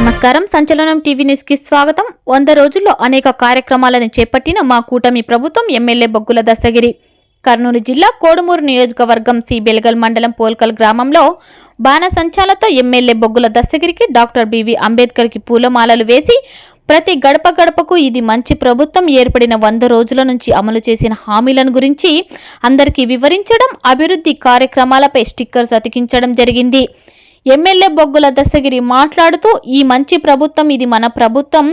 నమస్కారం. సంచలనం TV news కి స్వాగతం. 100 రోజుల్లో అనేక కార్యక్రమాలను చేపట్టిన మా కూటమి ప్రభుత్వం ఎమ్మెల్యే బొగ్గుల దస్తగిరి. కర్నూలు జిల్లా కోడుమూరు నియోజకవర్గం సి బెల్గల్ మండలం పోల్కల్ గ్రామంలో బాణసంచాలతో ఎమ్మెల్యే బొగ్గుల దస్తగిరికి డాక్టర్ బివి అంబేద్కర్ కి పూలమాలలు వేసి ప్రతి గడప గడపకు ఇది మంచి ప్రభుత్వం ఏర్పడిన 100 రోజుల నుంచి అమలు చేసిన హామీలను గురించి అందరికీ వివరించడం, అభివృద్ధి కార్యక్రమాలపై స్టిక్కర్స్ అతికించడం జరిగింది. ఎమ్మెల్యే బొగ్గుల దస్తగిరి మాట్లాడుతూ ఈ మంచి ప్రభుత్వం ఇది మన ప్రభుత్వం.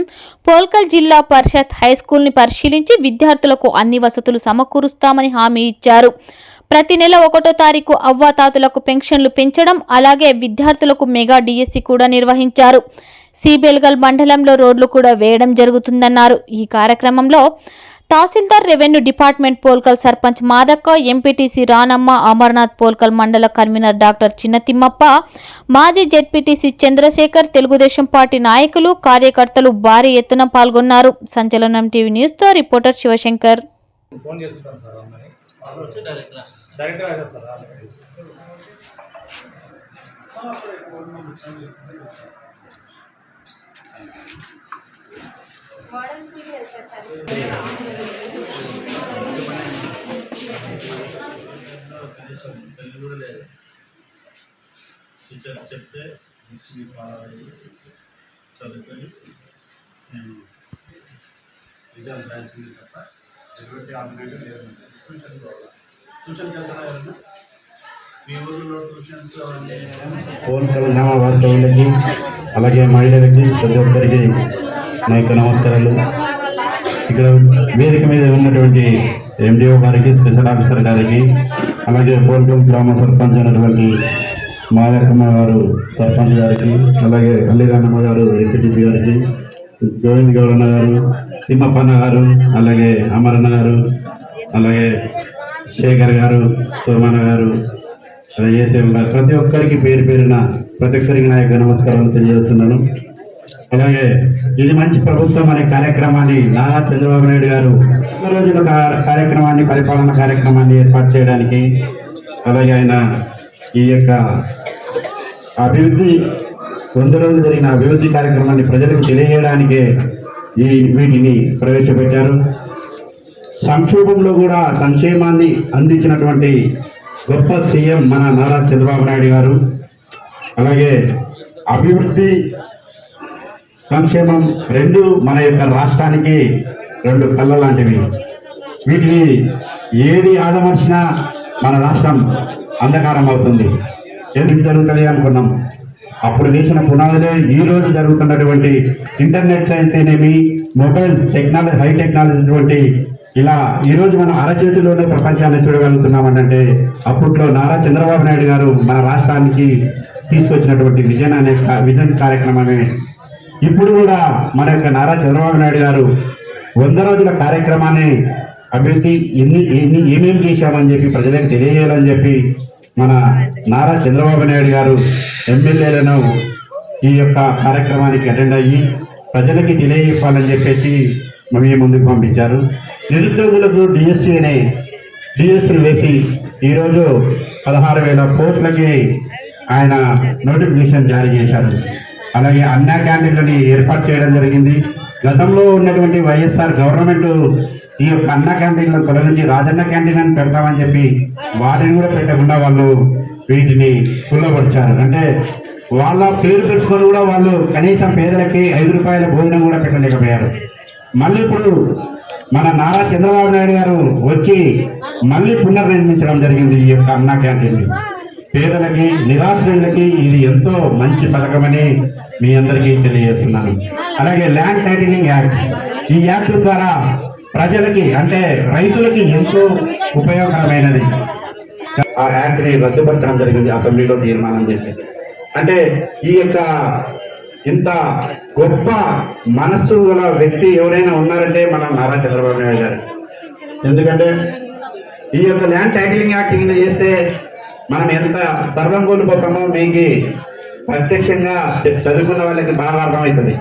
పోల్కల్ జిల్లా పరిషత్ హైస్కూల్ని పరిశీలించి విద్యార్థులకు అన్ని వసతులు సమకూరుస్తామని హామీ ఇచ్చారు. ప్రతి నెల 1వ తారీఖు అవ్వాతాతలకు పెన్షన్లు పెంచడం, అలాగే విద్యార్థులకు మెగా డిఎస్సి కూడా నిర్వహించారు. సిబెల్గల్ మండలంలో రోడ్లు కూడా వేయడం జరుగుతుందన్నారు. ఈ కార్యక్రమంలో తహసీల్దార్ revenue department Polkal sarpanch మాదక్క, MPTC రానమ్మ, Amarnath Polkal మండల కన్వీనర్ డాక్టర్ చిన్నతిమ్మప్ప, మాజీ జెడ్పీటీసీ చంద్రశేఖర్, తెలుగుదేశం పార్టీ నాయకులు, కార్యకర్తలు భారీ ఎత్తున పాల్గొన్నారు. సంచలనం టీవీ న్యూస్ తో రిపోర్టర్ శివశంకర్. మోడల్ స్కూల్ వెళ్తారు సార్. తెలుగు కూడా లేదు. టీచర్ చెప్తే ఫాలో అయ్యి చదువుకొని నేను రిజల్ట్ రాయించింది తప్ప ఎటువంటి ఆర్గనైజేషన్ లేదు. ట్యూషన్కి వెళ్తారా ఎవరన్నా? మీ ఊళ్ళో ట్యూషన్స్ పోల్కల్ గ్రామ వాస్తవులకి, అలాగే మహిళలకి, ప్రతి ఒక్కరికి నా యొక్క నమస్కారాలు. ఇక్కడ వేదిక మీద ఉన్నటువంటి ఎండిఓ గారికి, స్పెషల్ ఆఫీసర్ గారికి, అలాగే పోల్కల్ గ్రామ సర్పంచ్ అయినటువంటి మాదక్కమ్మ గారు సర్పంచ్ గారికి, అలాగే అల్లిరానమ్మ గారు ఎంపీటీసీ గారికి, గోవింద్ గౌరన్న గారు, తిమ్మప్పన్న గారు, అలాగే అమరన్న గారు, అలాగే శేఖర్ గారు, సోమన్న గారు, ఏసేం గారు, ప్రతి ఒక్కరికి పేరు పేరున ప్రతి ఒక్కరికి నా యొక్క నమస్కారాలు తెలియజేస్తున్నాను. అలాగే ఇది మంచి ప్రభుత్వం అనే కార్యక్రమాన్ని నారా చంద్రబాబు నాయుడు గారు 100 రోజుల కార్యక్రమాన్ని, పరిపాలన కార్యక్రమాన్ని ఏర్పాటు చేయడానికి, అలాగే ఆయన ఈ యొక్క అభివృద్ధి 100 రోజులు జరిగిన అభివృద్ధి కార్యక్రమాన్ని ప్రజలకు తెలియజేయడానికే వీటిని ప్రవేశపెట్టారు. సంక్షోభంలో కూడా సంక్షేమాన్ని అందించినటువంటి గొప్ప సీఎం మన నారా చంద్రబాబు నాయుడు గారు. అలాగే అభివృద్ధి, సంక్షేమం రెండు మన యొక్క రాష్ట్రానికి 2 కళ్ళ లాంటివి. వీటిని ఏది ఆదమర్చినా మన రాష్ట్రం అంధకారం అవుతుంది. ఏది జరుగుతుంది అనుకున్నాం, అప్పుడు వేసిన పునాదులే ఈ రోజు జరుగుతున్నటువంటి ఇంటర్నెట్ అయితేనేమి, మొబైల్స్ టెక్నాలజీ, హై టెక్నాలజీ ఇలా ఈరోజు మనం అరచేతిలోనే ప్రపంచాన్ని చూడగలుగుతున్నామనంటే అప్పట్లో నారా చంద్రబాబు నాయుడు గారు మన రాష్ట్రానికి తీసుకొచ్చినటువంటి విజన్ కార్యక్రమమే. ఇప్పుడు కూడా మన యొక్క నారా చంద్రబాబు నాయుడు గారు 100 రోజుల కార్యక్రమాన్ని అభివృద్ధి ఏమేమి చేశామని చెప్పి ప్రజలకు తెలియజేయాలని చెప్పి మన నారా చంద్రబాబు నాయుడు గారు ఎమ్మెల్యేలను ఈ యొక్క కార్యక్రమానికి అటెండ్ అయ్యి ప్రజలకి తెలియజెప్పాలని చెప్పేసి మేము ముందుకు పంపించారు. నిరుద్యోగులకు డిఎస్సీని వేసి ఈరోజు 16,000 కోట్లకి ఆయన నోటిఫికేషన్ జారీ చేశారు. అలాగే అన్న క్యాంటీన్లని ఏర్పాటు చేయడం జరిగింది. గతంలో ఉన్నటువంటి వైఎస్ఆర్ గవర్నమెంట్ ఈ యొక్క అన్న క్యాంటీన్లను తొలగించి రాజన్న క్యాంటీన్ అని పెడతామని చెప్పి వాటిని కూడా పెట్టకుండా వాళ్ళు వీటిని కుల్లబడిచారు. అంటే వాళ్ళ పేరు పెట్టుకొని కూడా వాళ్ళు కనీసం పేదలకి 5 రూపాయల భోజనం కూడా పెట్టలేకపోయారు. మళ్ళీ ఇప్పుడు మన నారా చంద్రబాబు నాయుడు గారు వచ్చి మళ్ళీ పునర్నిర్మించడం జరిగింది ఈ యొక్క అన్న క్యాంటీన్. పేదలకి, నిరాశ్రయులకి ఇది ఎంతో మంచి పథకమని మీ అందరికీ తెలియజేస్తున్నాను. అలాగే ల్యాండ్ టైటిలింగ్ యాక్ట్, ఈ యాక్ట్ ద్వారా ప్రజలకి అంటే రైతులకి ఎంతో ఉపయోగకరమైనది. ఆ యాక్ట్ని రద్దుపరచడం జరిగింది, అసెంబ్లీలో తీర్మానం చేసి. అంటే ఈ యొక్క ఇంత గొప్ప మనస్సు గల వ్యక్తి ఎవరైనా ఉన్నారంటే మనం నారా చంద్రబాబు నాయుడు గారు. ఎందుకంటే ఈ యొక్క ల్యాండ్ టైటిలింగ్ యాక్ట్ కింద చేస్తే మనం ఎంత సర్వం కోల్పోతామో మీకు ప్రత్యక్షంగా చదువుకున్న వాళ్ళకి బాగా అర్థమవుతుంది.